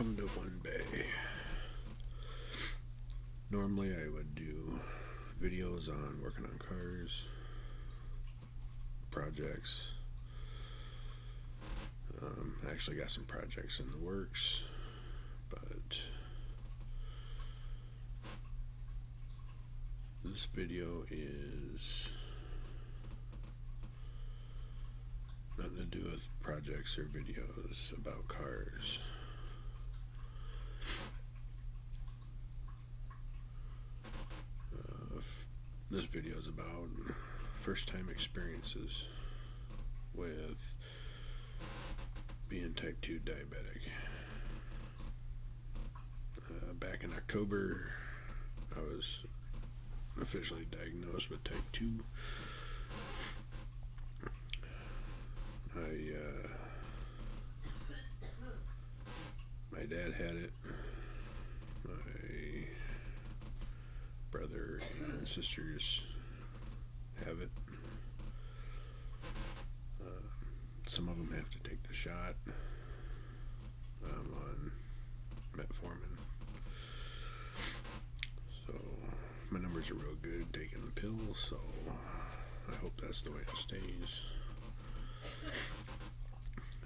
Welcome to One Bay. Normally I would do videos on working on cars, projects. I actually got some projects in the works, but this video is nothing to do with projects or videos about cars. This video is about first-time experiences with being type 2 diabetic. Back in October, I was officially diagnosed with type 2. My dad had it. My brother and sisters have it. Some of them have to take the shot. I'm on metformin, so my numbers are real good taking the pills, so I hope that's the way it stays.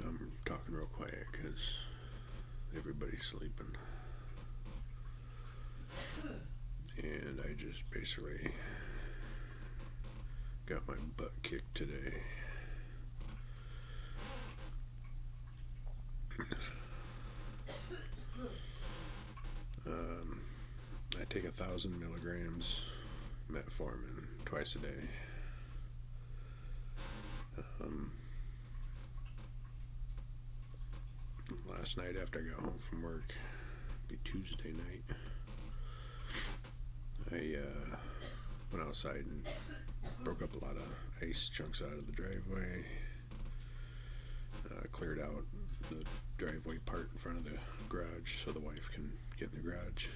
I'm talking real quiet because everybody's sleeping, and I just basically got my butt kicked today. I take 1,000 milligrams metformin twice a day. Last night after I got home from work, it'd be Tuesday night, I went outside and broke up a lot of ice chunks out of the driveway, cleared out the driveway part in front of the garage so the wife can get in the garage.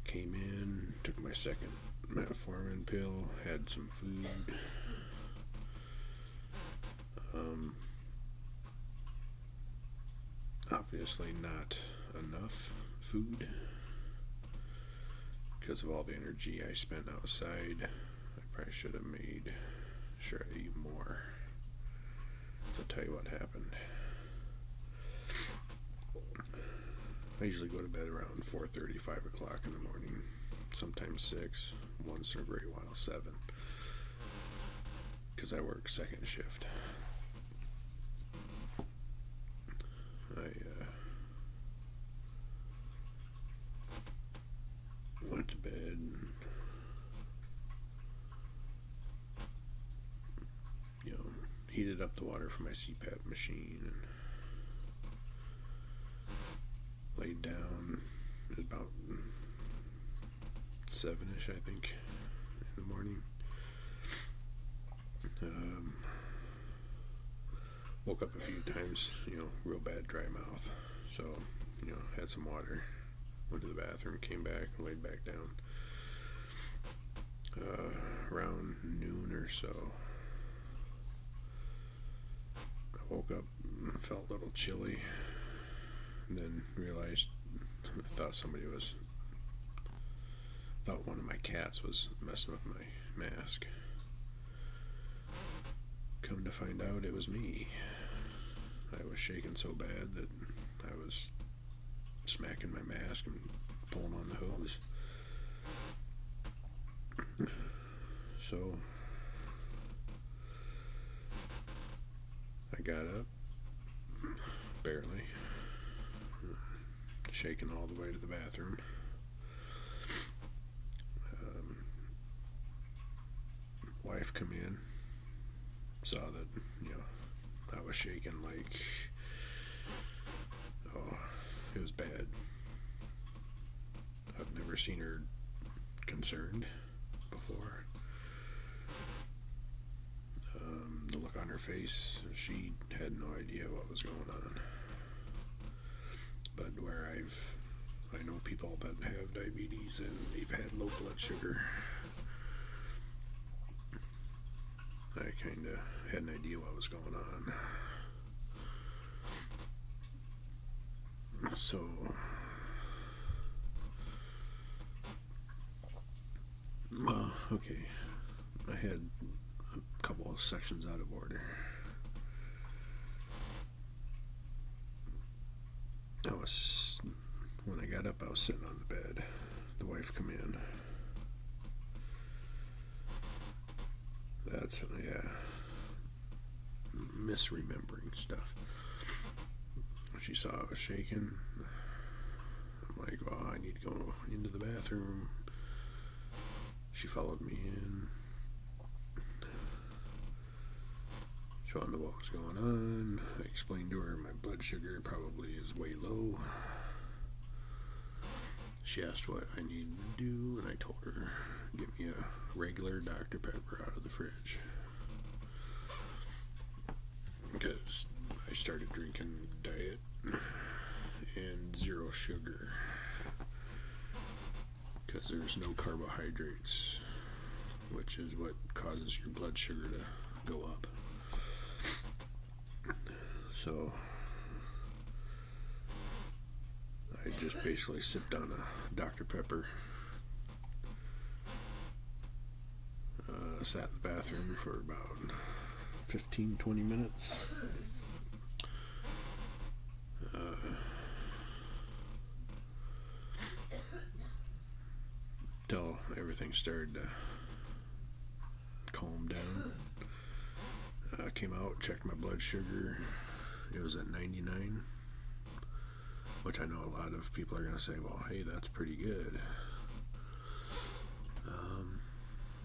Came in, took my second metformin pill, had some food. Obviously not enough food because of all the energy I spent outside. I probably should have made sure I ate more. So I'll tell you what happened. I usually go to bed around 4:30, 5 o'clock in the morning, sometimes 6, once in a great while 7, because I work second shift. I went to bed and, heated up the water for my CPAP machine and laid down at about 7-ish, I think, in the morning. Woke up a few times, real bad dry mouth. So, had some water, went to the bathroom, came back, and laid back down. Around noon or so, I woke up and felt a little chilly, and then realized I thought one of my cats was messing with my mask. Come to find out it was me. I was shaking so bad that I was smacking my mask and pulling on the hose. So I got up, barely, shaking all the way to the bathroom. Wife come in, saw that, I was shaking like, it was bad. I've never seen her concerned before. The look on her face, she had no idea what was going on. But where I know people that have diabetes and they've had low blood sugar, I kind of had an idea what was going on. So, well, okay. I had a couple of sections out of order. When I got up, I was sitting on the bed. The wife come in. That's, yeah, misremembering stuff. She saw I was shaking. I'm like, oh, I need to go into the bathroom. She followed me in. She wanted to know what was going on. I explained to her my blood sugar probably is way low. She asked what I needed to do, and I told her, get me a regular Dr. Pepper out of the fridge. Because I started drinking diet and zero sugar. Because there's no carbohydrates, which is what causes your blood sugar to go up. So I just basically sipped on a Dr. Pepper, sat in the bathroom for about 15-20 minutes, till everything started to calm down. Came out, checked my blood sugar. It was at 99, which I know a lot of people are going to say, well, hey, that's pretty good.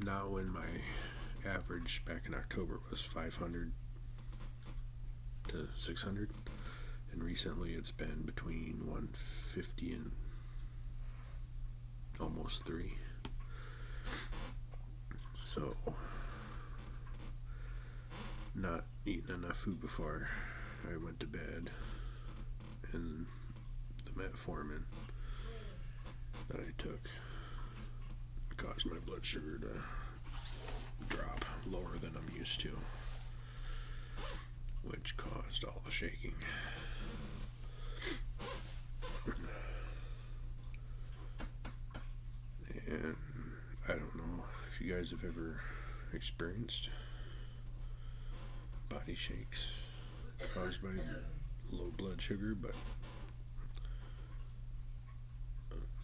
Now when my average back in October was 500 to 600, and recently it's been between 150 and almost 3. So, not eating enough food before I went to bed, and the metformin that I took caused my blood sugar to drop lower than I'm used to, which caused all the shaking. And I don't know if you guys have ever experienced body shakes caused by low blood sugar, but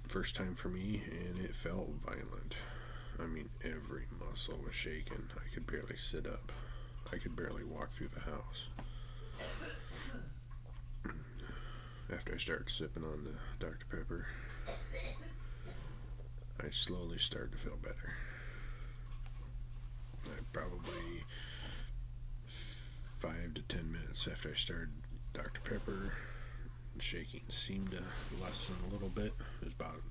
first time for me, and it felt violent. I mean, every muscle was shaking. I could barely sit up. I could barely walk through the house. After I started sipping on the Dr. Pepper, I slowly started to feel better. I probably 5 to 10 minutes after I started Dr. Pepper, shaking seemed to lessen a little bit. It was about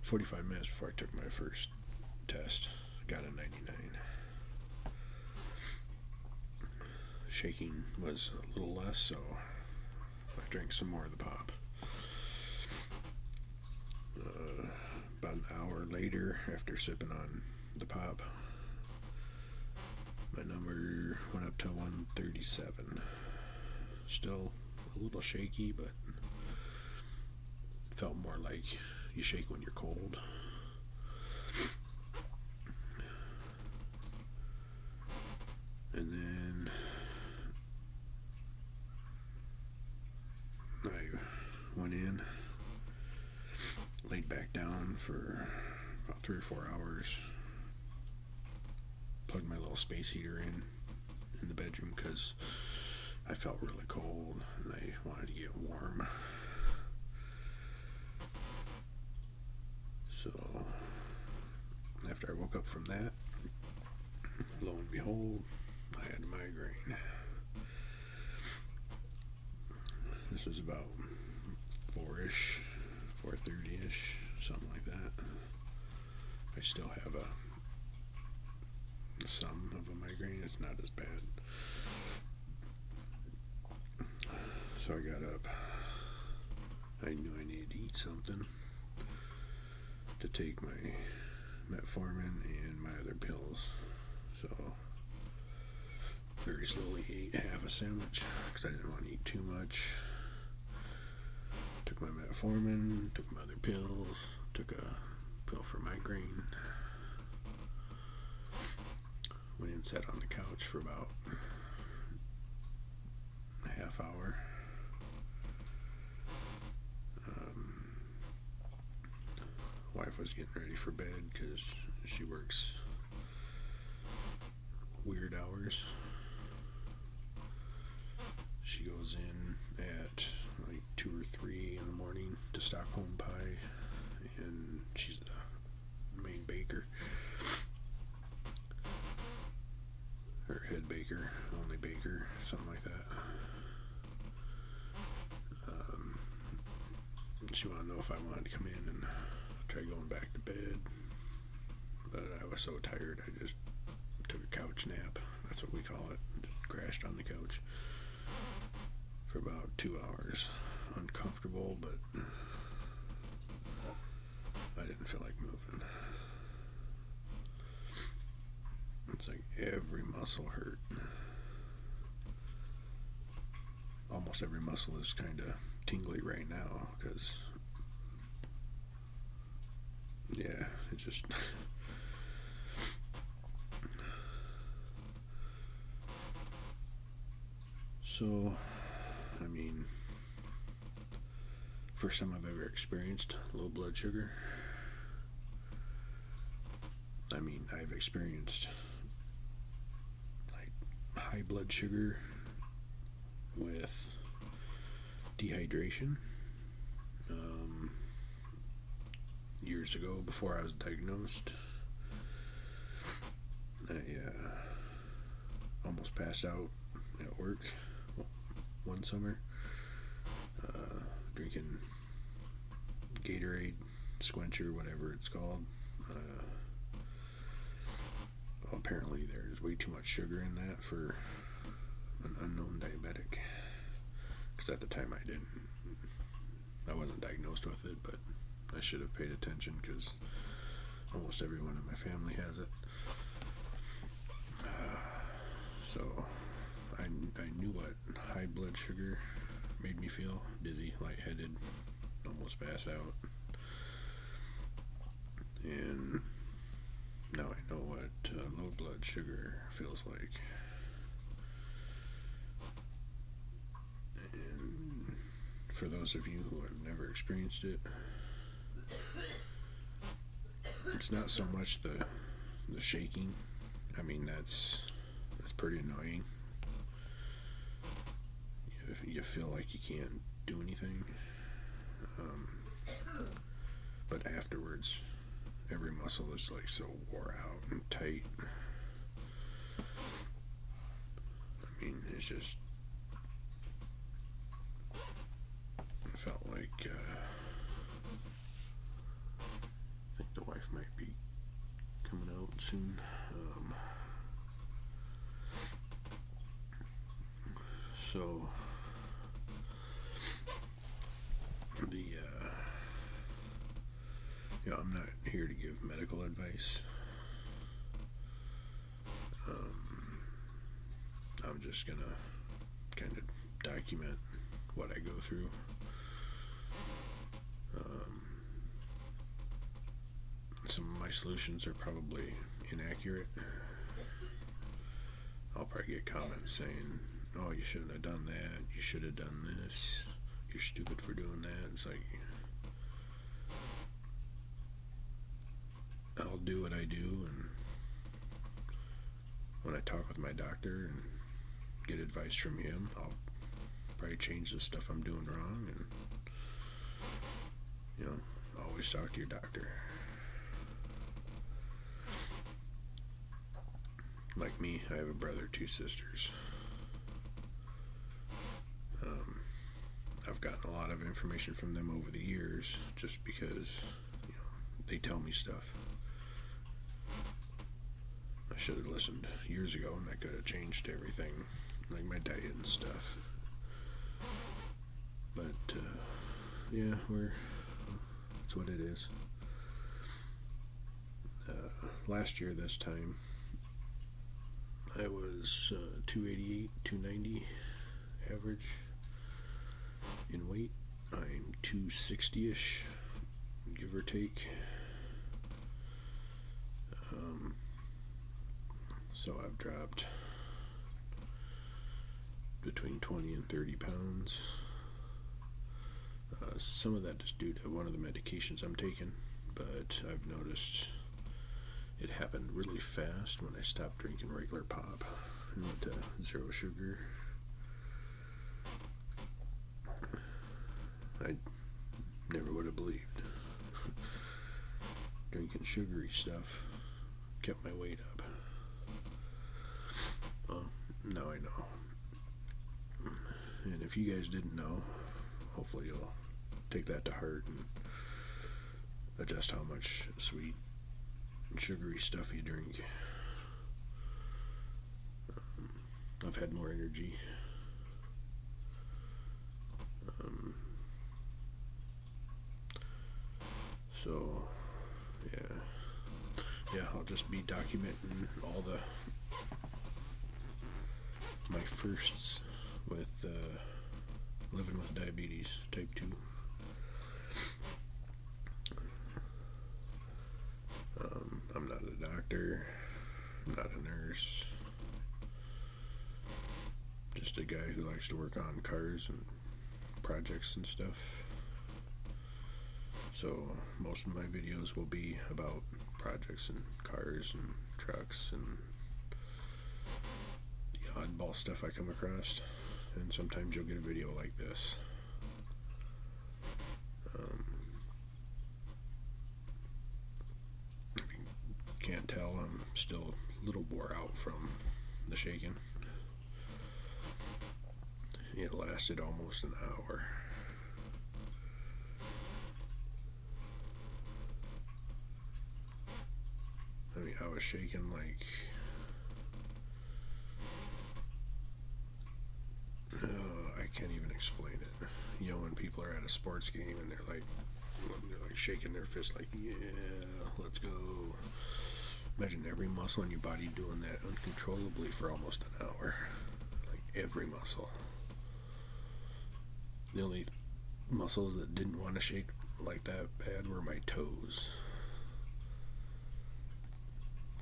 45 minutes before I took my first test. Got a 99. Shaking was a little less, so I drank some more of the pop. About an hour later, after sipping on the pop, my number went up to 137. Still a little shaky, but felt more like you shake when you're cold. And then I went in, laid back down for about 3 or 4 hours, plugged my little space heater in the bedroom because I felt really cold and I wanted to get warm. So after I woke up from that, lo and behold, I had a migraine. This was about 4-ish, 4:30-ish, something like that. I still have some of a migraine. It's not as bad. So I got up. I knew I needed to eat something to take my metformin and my other pills. So very slowly ate half a sandwich because I didn't want to eat too much. Took my metformin, took my other pills, took a pill for migraine. Went and sat on the couch for about a half hour. Wife was getting ready for bed because she works weird hours. She goes in at like 2 or 3 in the morning to stock home pie, and she's the main baker, or head baker, only baker, something like that. She wanted to know if I wanted to come in and try going back to bed, but I was so tired I just took a couch nap. That's what we call it. Just crashed on the couch for about 2 hours. Uncomfortable, but I didn't feel like moving. It's like every muscle hurt. Almost every muscle is kind of tingly right now because, yeah, it just so, I mean, first time I've ever experienced low blood sugar. I mean, I've experienced like high blood sugar with dehydration years ago before I was diagnosed. I almost passed out at work one summer, drinking Gatorade, Squencher, whatever it's called. Apparently there's way too much sugar in that for an unknown diabetic, because at the time I wasn't diagnosed with it, but I should have paid attention because almost everyone in my family has it. So I knew what high blood sugar made me feel: dizzy, lightheaded, almost pass out. And now I know what low blood sugar feels like. And for those of you who have never experienced it, it's not so much the shaking. I mean, that's pretty annoying. You feel like you can't do anything. But afterwards, every muscle is like so wore out and tight. I mean, it's just, it felt like, I think the wife might be coming out soon. So I'm not here to give medical advice. I'm just gonna kind of document what I go through. Some of my solutions are probably inaccurate. I'll probably get comments saying, "Oh, you shouldn't have done that. You should have done this. You're stupid for doing that." It's like, I'll do what I do, and when I talk with my doctor and get advice from him, I'll probably change the stuff I'm doing wrong. And always talk to your doctor. Like me, I have a brother, 2 sisters. I've gotten a lot of information from them over the years just because they tell me stuff. I should have listened years ago, and I could have changed everything, like my diet and stuff. But yeah, that's what it is. Last year this time, I was 288, 290 average in weight. I'm 260-ish, give or take. So I've dropped between 20 and 30 pounds. Some of that is due to one of the medications I'm taking, but I've noticed it happened really fast when I stopped drinking regular pop and went to zero sugar. I never would have believed drinking sugary stuff kept my weight up. Well, now I know. And if you guys didn't know, hopefully you'll take that to heart and adjust how much sweet and sugary stuff you drink. I've had more energy. So, yeah, I'll just be documenting all my firsts with living with diabetes type 2. I'm not a doctor, I'm not a nurse, just a guy who likes to work on cars and projects and stuff. So most of my videos will be about projects and cars and trucks and the oddball stuff I come across. And sometimes you'll get a video like this. If you can't tell, I'm still a little wore out from the shaking. It lasted almost an hour. I mean, I was shaking like, I can't even explain it. You know, when people are at a sports game and they're like shaking their fist like, yeah, let's go. Imagine every muscle in your body doing that uncontrollably for almost an hour. Like every muscle. The only muscles that didn't want to shake like that bad were my toes.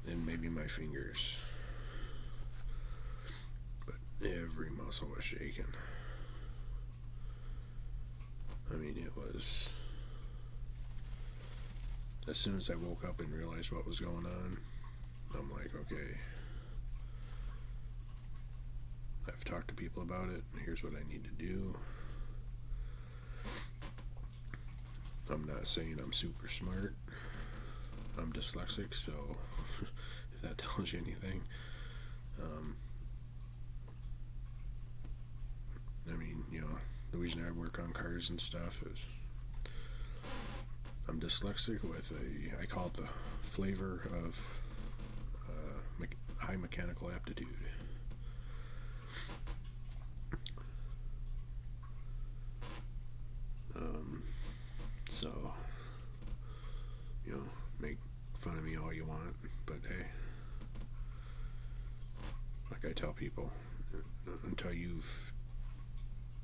And maybe my fingers. But every muscle was shaking. I mean, it was... As soon as I woke up and realized what was going on, I'm like, okay, I've talked to people about it, here's what I need to do. I'm not saying I'm super smart. I'm dyslexic, so if that tells you anything. I mean, you know, the reason I work on cars and stuff is I'm dyslexic with I call it the flavor of high mechanical aptitude. So, you know, make fun of me all you want, but hey, like I tell people, until you've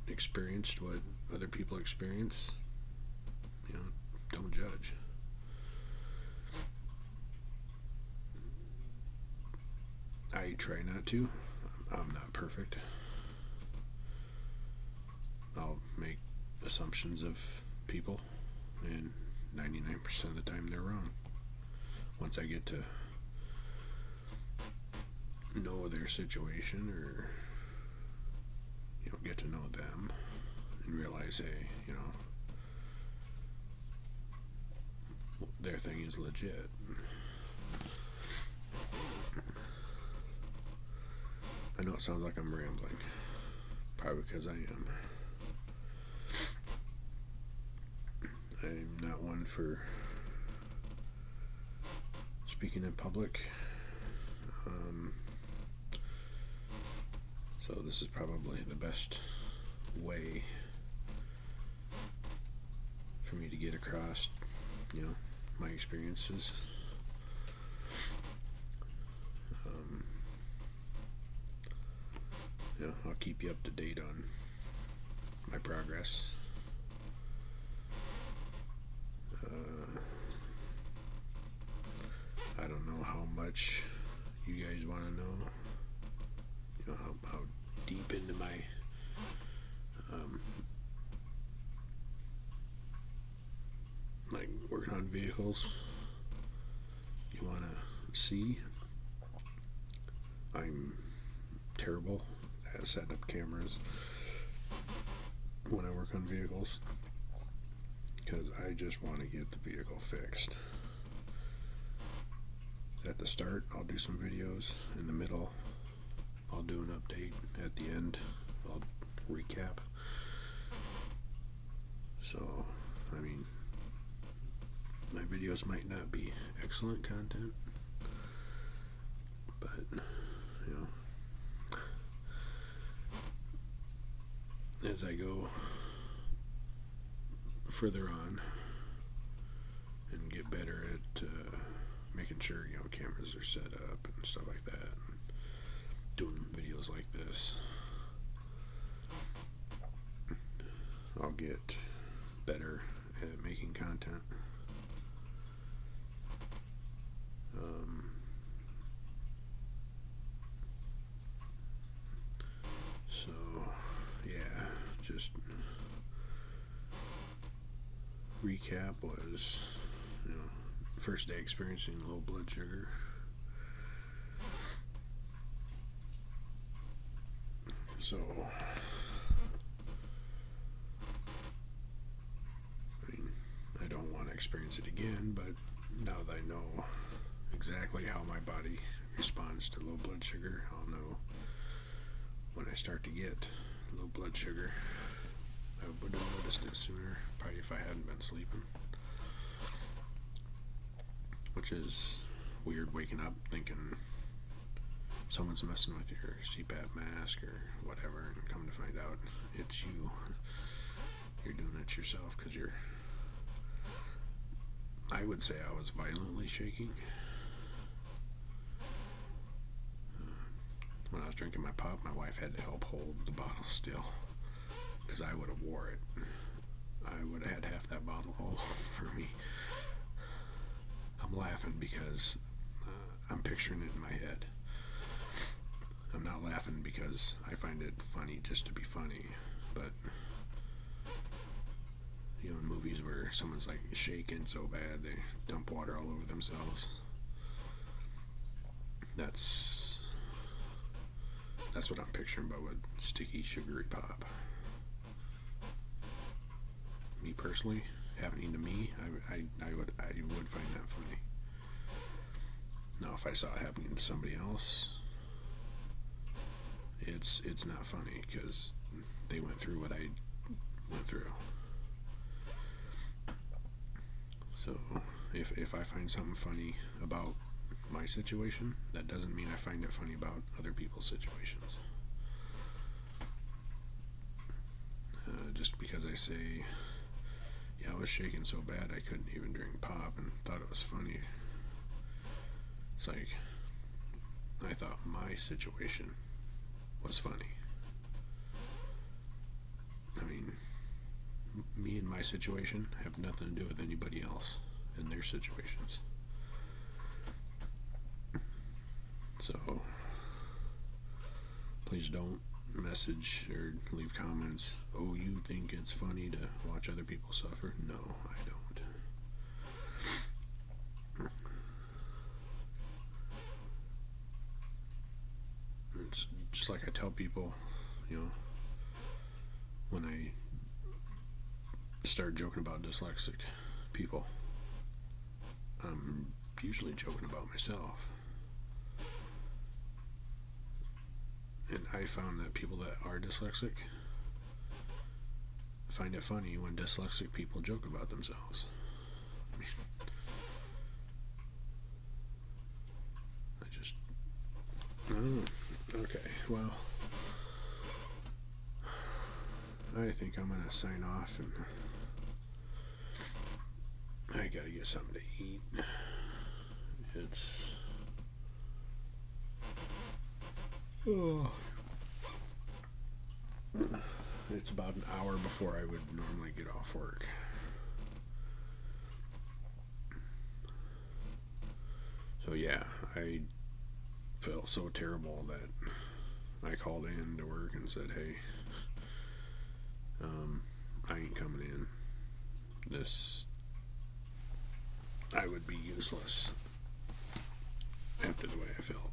experienced what other people experience, you know, don't judge. I try not to. I'm not perfect. I'll make assumptions of people, and 99% of the time they're wrong. Once I get to know their situation, or you know, get to know them and realize, hey, you know, their thing is legit. I know it sounds like I'm rambling, probably because I am. I'm not one for speaking in public. So this is probably the best way for me to get across, you know, my experiences. You know, I'll keep you up to date on my progress. I don't know how much you guys want to know. You know how deep into my like working on vehicles you want to see. I'm terrible at setting up cameras when I work on vehicles because I just want to get the vehicle fixed. At the start, I'll do some videos. In the middle, I'll do an update. At the end, I'll recap. So, I mean, my videos might not be excellent content, but, you know, as I go further on and get better at making sure, you know, cameras are set up and stuff like that, and doing videos like this, I'll get better at making content. So yeah, just recap was, you know, first day experiencing low blood sugar. So, I mean, I don't want to experience it again, but now that I know exactly how my body responds to low blood sugar, I'll know when I start to get low blood sugar. I would have noticed it sooner, probably if I hadn't been sleeping. Which is weird, waking up thinking someone's messing with your CPAP mask or whatever, and come to find out it's you. You're doing it yourself because you're... I would say I was violently shaking. When I was drinking my pop, my wife had to help hold the bottle still because I would have wore it. I would have had half that bottle all over me. I'm laughing because I'm picturing it in my head. I'm not laughing because I find it funny just to be funny, but you know, in movies where someone's like shaking so bad they dump water all over themselves, that's what I'm picturing, but with sticky, sugary pop. Me personally, happening to me, I would find that funny. Now, if I saw it happening to somebody else, it's not funny because they went through what I went through. So if I find something funny about my situation, that doesn't mean I find it funny about other people's situations. Just because I say, yeah, I was shaking so bad I couldn't even drink pop and thought it was funny. It's like, I thought my situation was funny. I mean, me and my situation have nothing to do with anybody else and their situations. So, please don't message or leave comments, oh, you think it's funny to watch other people suffer? No, I don't. It's just like I tell people, you know, when I start joking about dyslexic people, I'm usually joking about myself. And I found that people that are dyslexic find it funny when dyslexic people joke about themselves. I mean, okay, well, I think I'm gonna sign off, and I gotta get something to eat. It's about an hour before I would normally get off work. So yeah, I felt so terrible that I called in to work and said, hey, I ain't coming in. I would be useless after the way I felt.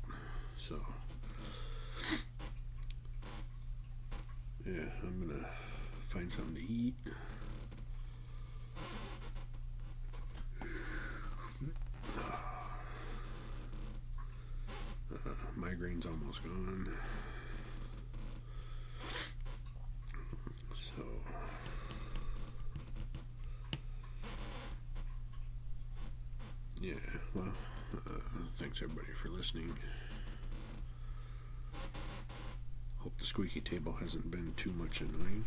So, yeah, I'm gonna find something to eat. Migraine's almost gone. So, yeah, well, thanks everybody for listening. Hope the squeaky table hasn't been too much annoying.